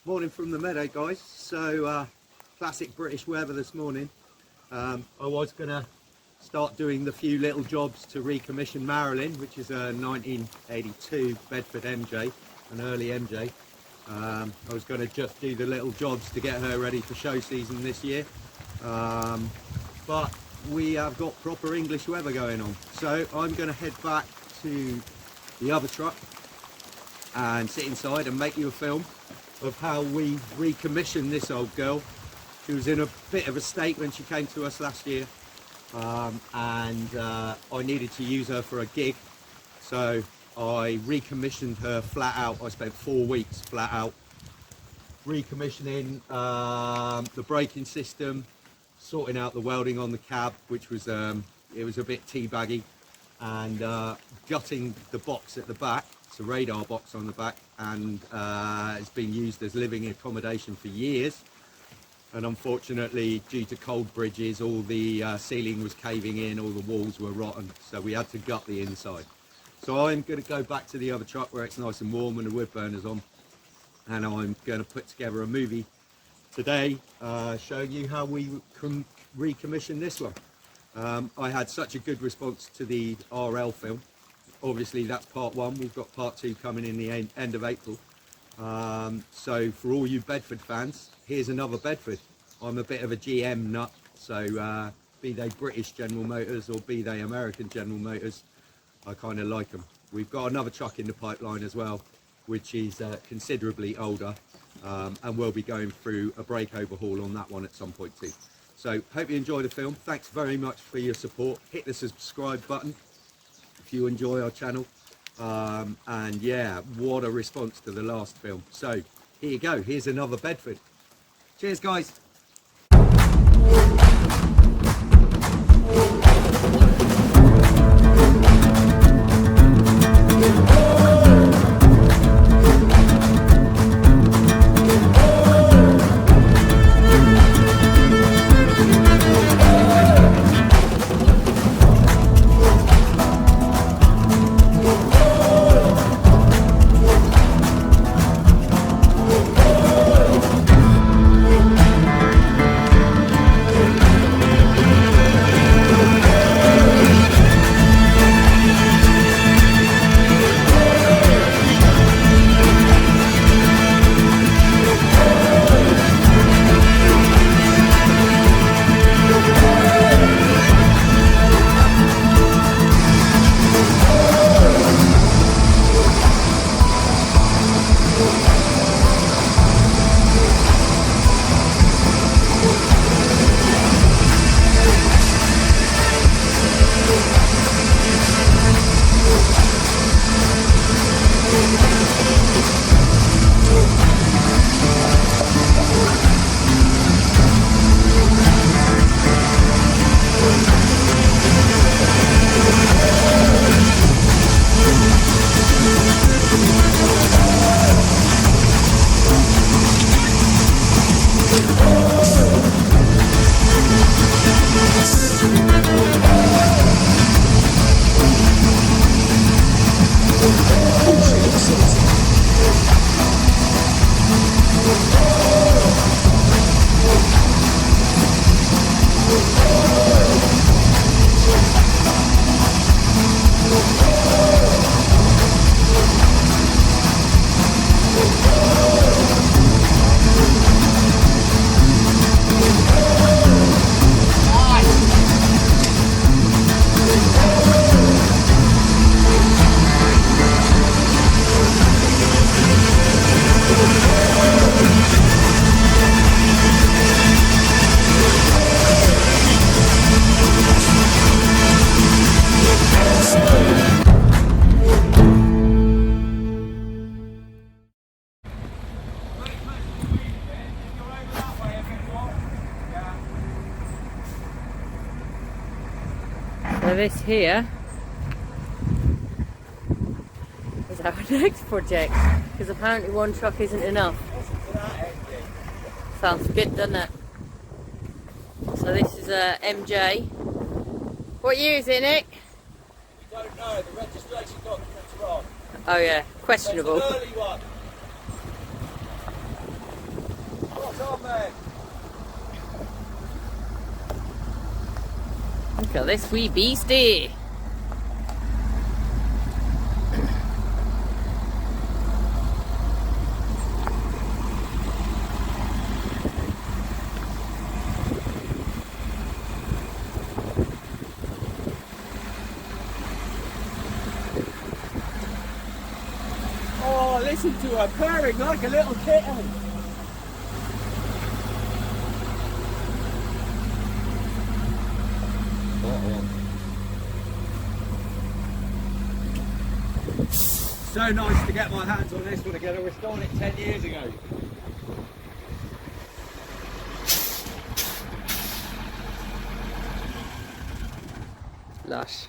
Morning from the meadow, guys. So classic British weather this morning. I was gonna start doing the few little jobs to recommission Marilyn, which is a 1982 Bedford MJ, an early MJ. I was going to just do the little jobs to get her ready for show season this year, but we have got proper English weather going on, so I'm going to head back to the other truck and sit inside and make you a film of how we recommissioned this old girl. She was in a bit of a state when she came to us last year, and I needed to use her for a gig, so I recommissioned her flat out. I spent 4 weeks flat out recommissioning the braking system, sorting out the welding on the cab, which was it was a bit teabaggy, and gutting the box at the back. It's a radar box on the back, and it's been used as living accommodation for years, and unfortunately due to cold bridges all the ceiling was caving in, all the walls were rotten, so we had to gut the inside. So I'm going to go back to the other truck where it's nice and warm and the wood burner's on, and I'm going to put together a movie today showing you how we can recommission this one. I had such a good response to the RL film. Obviously that's part one. We've got part two coming in the end of April. So for all you Bedford fans, here's another Bedford. I'm a bit of a GM nut, so be they British General Motors or be they American General Motors, I kind of like them. We've got another truck in the pipeline as well, which is considerably older, and we'll be going through a brake overhaul on that one at some point too. So hope you enjoy the film. Thanks very much for your support. Hit the subscribe button if you enjoy our channel, and yeah, what a response to the last film. So here you go, here's another Bedford. Cheers guys. So this here is our next project, because apparently one truck isn't enough. Sounds good, doesn't it? So this is a MJ. What year is it, Nick? We don't know, the registration documents are on. Oh yeah, questionable. It's an early one. Look at this wee beastie. Oh, listen to her purring like a little kitten. So nice to get my hands on this one again. I restored it 10 years ago. Lush.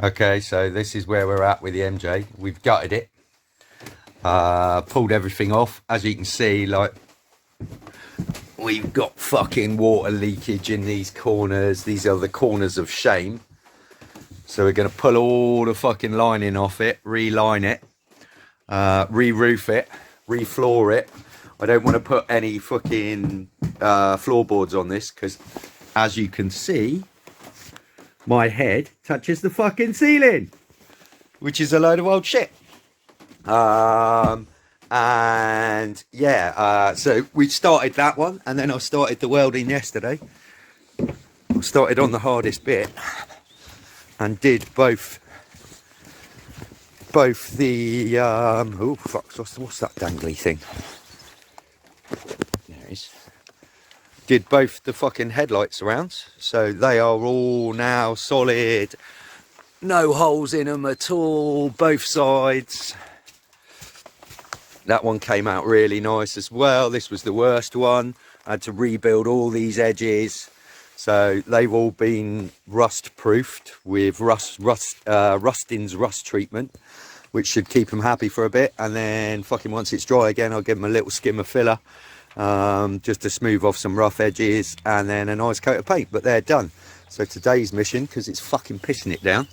Okay, so this is where we're at with the MJ. We've gutted it, pulled everything off. As you can see, like, we've got fucking water leakage in these corners. These are the corners of shame. So we're going to pull all the fucking lining off it, reline it, re-roof it, re-floor it. I don't want to put any fucking floorboards on this because, as you can see, my head touches the fucking ceiling, which is a load of old shit. And yeah, so we started that one, and then I started the welding yesterday. I started on the hardest bit and did both the oh fuck, what's that dangly thing? There it is. Did both the fucking headlights around, so they are all now solid, no holes in them at all, both sides. That one came out really nice as well. This was the worst one. I had to rebuild all these edges, so they've all been rust proofed with Rustin's rust treatment, which should keep them happy for a bit. And then fucking once it's dry again, I'll give them a little skim of filler, just to smooth off some rough edges, and then a nice coat of paint. But they're done. So today's mission, because it's fucking pissing it down,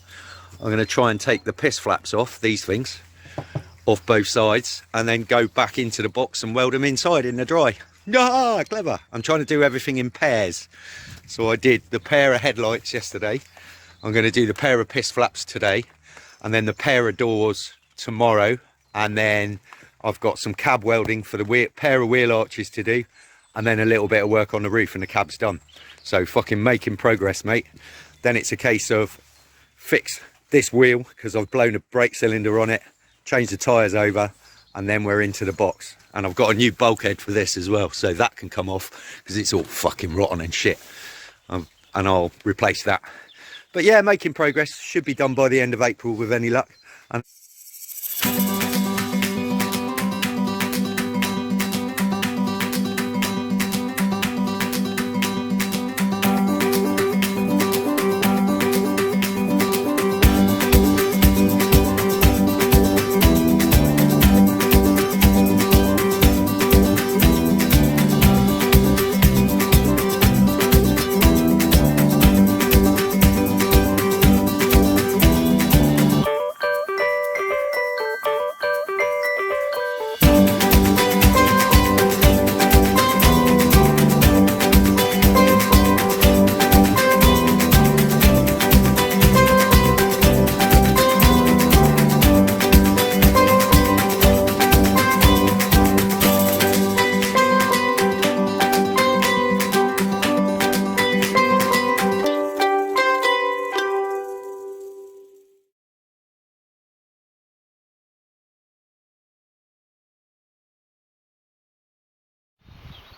I'm going to try and take the piss flaps off, these things, off both sides, and then go back into the box and weld them inside in the dry. Ah, clever. I'm trying to do everything in pairs. So I did the pair of headlights yesterday. I'm going to do the pair of piss flaps today, and then the pair of doors tomorrow, and then I've got some cab welding for the pair of wheel arches to do, and then a little bit of work on the roof, and the cab's done. So fucking making progress, mate. Then it's a case of fix this wheel, because I've blown a brake cylinder on it, change the tyres over, and then we're into the box. And I've got a new bulkhead for this as well, so that can come off, because it's all fucking rotten and shit. And I'll replace that. But yeah, making progress. Should be done by the end of April with any luck. And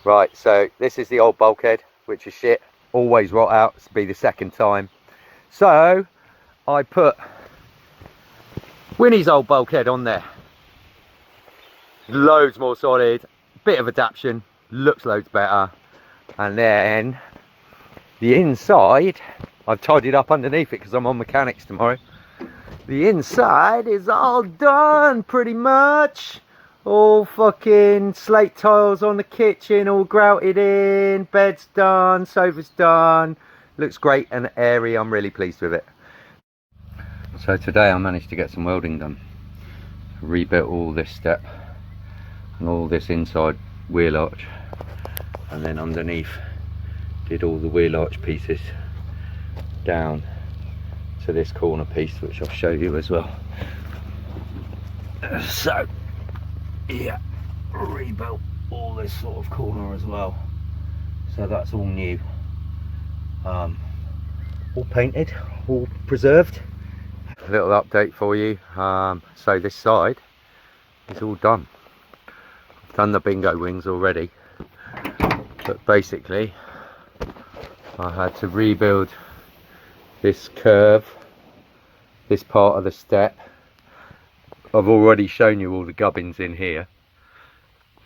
Right, so this is the old bulkhead, which is shit. Always rot out. This will be the second time. So I put Winnie's old bulkhead on there. Loads more solid, bit of adaptation, looks loads better. And then the inside, I've tidied up underneath it because I'm on mechanics tomorrow. The inside is all done pretty much. All fucking slate tiles on the kitchen, all grouted in, bed's done, sofa's done. Looks great and airy, I'm really pleased with it. So today I managed to get some welding done. Rebuilt all this step and all this inside wheel arch. And then underneath did all the wheel arch pieces down to this corner piece, which I'll show you as well. So yeah, rebuilt all this sort of corner as well, so that's all new, all painted, all preserved. A little update for you. So this side is all done. I've done the bingo wings already, but basically I had to rebuild this curve, this part of the step. I've already shown you all the gubbins in here.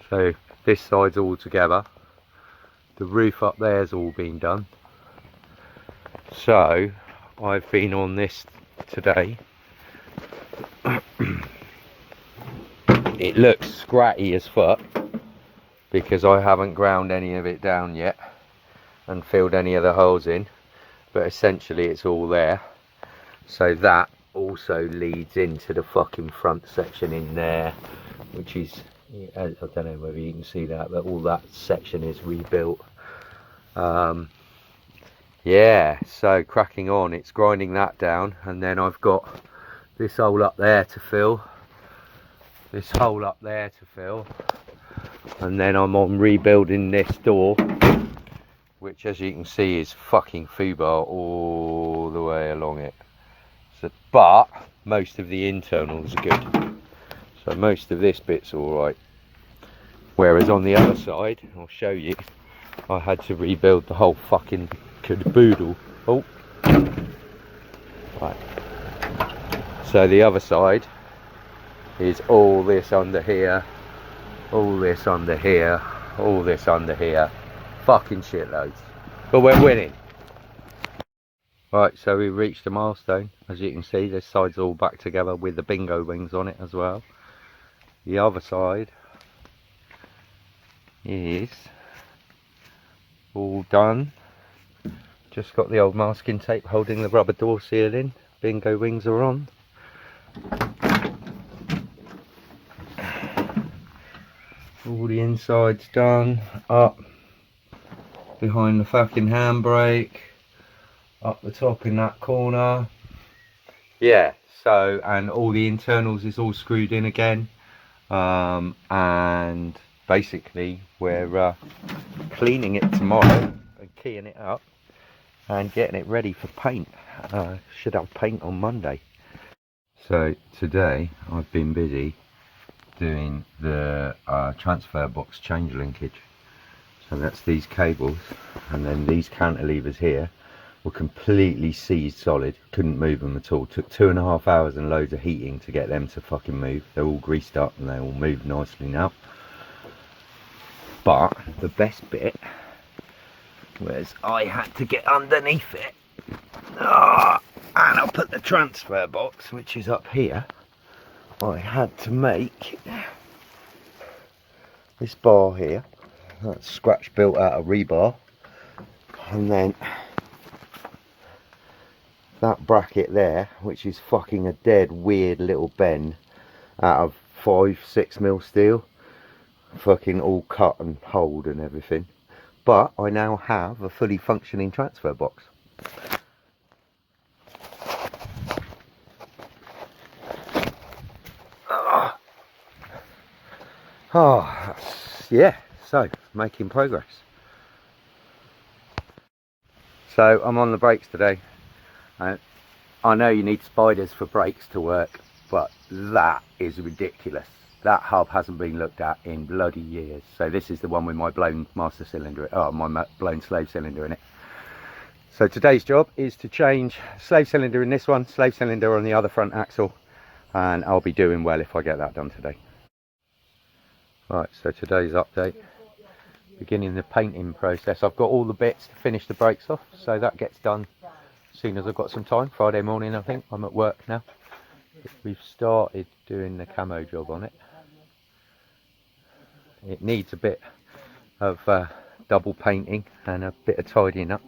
So this side's all together. The roof up there's all been done. So I've been on this today. It looks scratty as fuck because I haven't ground any of it down yet and filled any of the holes in, but essentially it's all there. So that also leads into the fucking front section in there, which is, I don't know whether you can see that, but all that section is rebuilt. Yeah, so cracking on. It's grinding that down, and then I've got this hole up there to fill, this hole up there to fill, and then I'm on rebuilding this door, which as you can see is fucking foobar all the way along it. So, but most of the internals are good, so most of this bit's alright. Whereas on the other side, I'll show you, I had to rebuild the whole fucking caboodle. Oh, right. So the other side is all this under here, all this under here, all this under here. Fucking shitloads. But we're winning. Right, so we reached a milestone. As you can see, this side's all back together with the bingo wings on it as well. The other side is all done. Just got the old masking tape holding the rubber door seal in. Bingo wings are on. All the inside's done. Up behind the fucking handbrake. Up the top in that corner. Yeah, so, and all the internals is all screwed in again. And basically we're cleaning it tomorrow and keying it up and getting it ready for paint. Should have paint on Monday. So today I've been busy doing the transfer box change linkage. So that's these cables, and then these cantilevers here were completely seized solid, couldn't move them at all. Took 2.5 hours and loads of heating to get them to fucking move. They're all greased up and they all move nicely now. But the best bit was I had to get underneath it. And I'll put the transfer box, which is up here. I had to make this bar here. That's scratch built out of rebar. And then that bracket there, which is fucking a dead weird little bend out of 5-6mm steel, fucking all cut and holed and everything. But I now have a fully functioning transfer box. Oh, yeah, so making progress. So I'm on the brakes today. I know you need spiders for brakes to work, but that is ridiculous. that hub hasn't been looked at in bloody years. So this is the one with my blown master cylinder, my blown slave cylinder in it. So today's job is to change slave cylinder in this one, slave cylinder on the other front axle, and I'll be doing well if I get that done today. Right, so today's update, beginning the painting process. I've got all the bits to finish the brakes off, so that gets done as soon as I've got some time. Friday morning, I think. I'm at work now. We've started doing the camo job on it. It needs a bit of double painting and a bit of tidying up,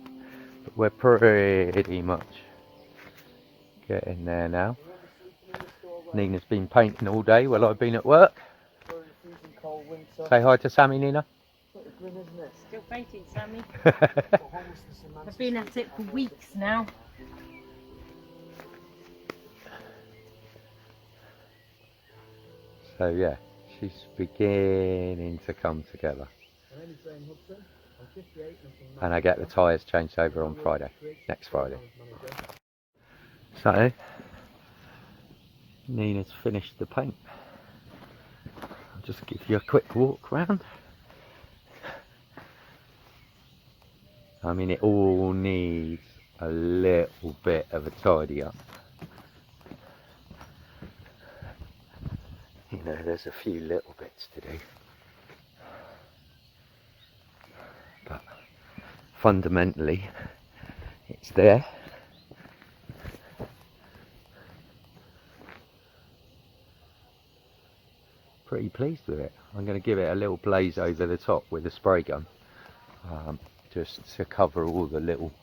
but we're pretty much getting there now. Nina's been painting all day while I've been at work. Say hi to Sammy, Nina. Still painting, Sammy. I've been at it for weeks now. So yeah, she's beginning to come together. And I get the tyres changed over on Friday, next Friday. So Nina's finished the paint. I'll just give you a quick walk round. I mean, it all needs a little bit of a tidy up. You know, there's a few little bits to do, but fundamentally it's there. Pretty pleased with it. I'm going to give it a little blaze over the top with a spray gun, just to cover all the little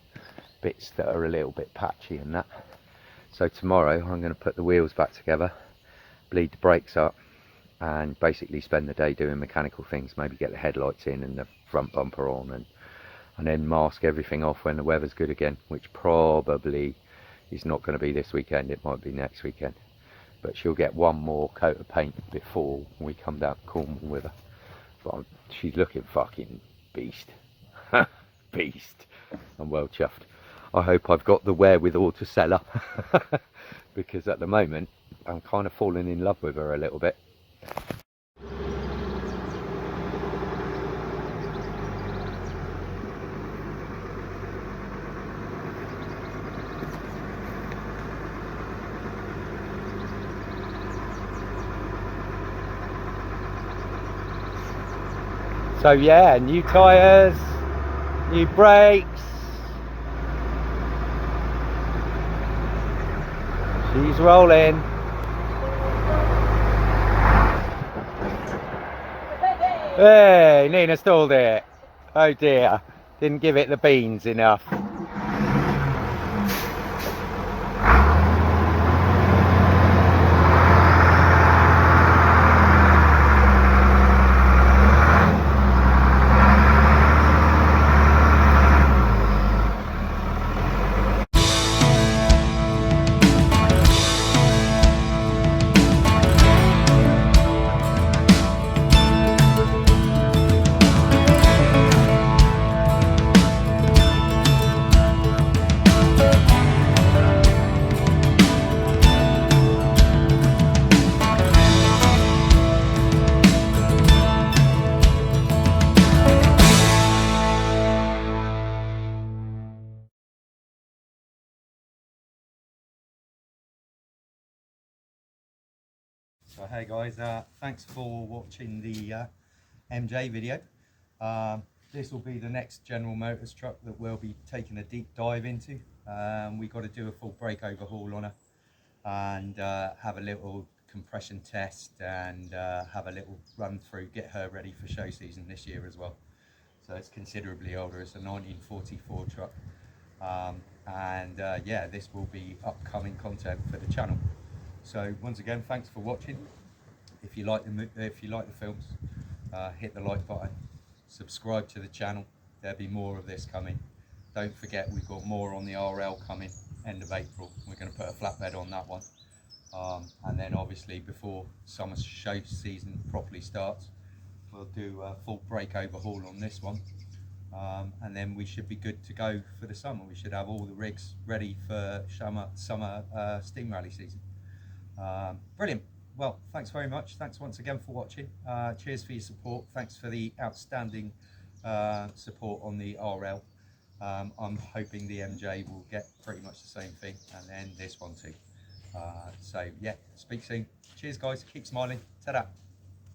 bits that are a little bit patchy and that. So tomorrow I'm going to put the wheels back together, bleed the brakes up, and basically spend the day doing mechanical things. Maybe get the headlights in and the front bumper on, and then mask everything off when the weather's good again, which probably is not going to be this weekend. It might be next weekend, but she'll get one more coat of paint before we come down to Cornwall with her. But she's looking fucking beast. Beast. I'm well chuffed. I hope I've got the wherewithal to sell her, because at the moment I'm kind of falling in love with her a little bit. So yeah, new tyres, new brakes. She's rolling. Hey, Nina stalled it. Oh dear, didn't give it the beans enough. So hey guys, thanks for watching the MJ video. This will be the next General Motors truck that we'll be taking a deep dive into. We've got to do a full brake overhaul on her and have a little compression test and have a little run through, get her ready for show season this year as well. So it's considerably older, it's a 1944 truck. Yeah, this will be upcoming content for the channel. So once again, thanks for watching. If you like the films, hit the like button, subscribe to the channel. There'll be more of this coming. Don't forget, we've got more on the RL coming end of April. We're going to put a flatbed on that one, and then obviously before summer show season properly starts, we'll do a full brake overhaul on this one, and then we should be good to go for the summer. We should have all the rigs ready for summer steam rally season. Brilliant. well, thanks very much. Thanks once again for watching. Cheers for your support. Thanks for the outstanding support on the RL. I'm hoping the MJ will get pretty much the same thing, and then this one too. So yeah, speak soon. Cheers guys, keep smiling. Ta-da.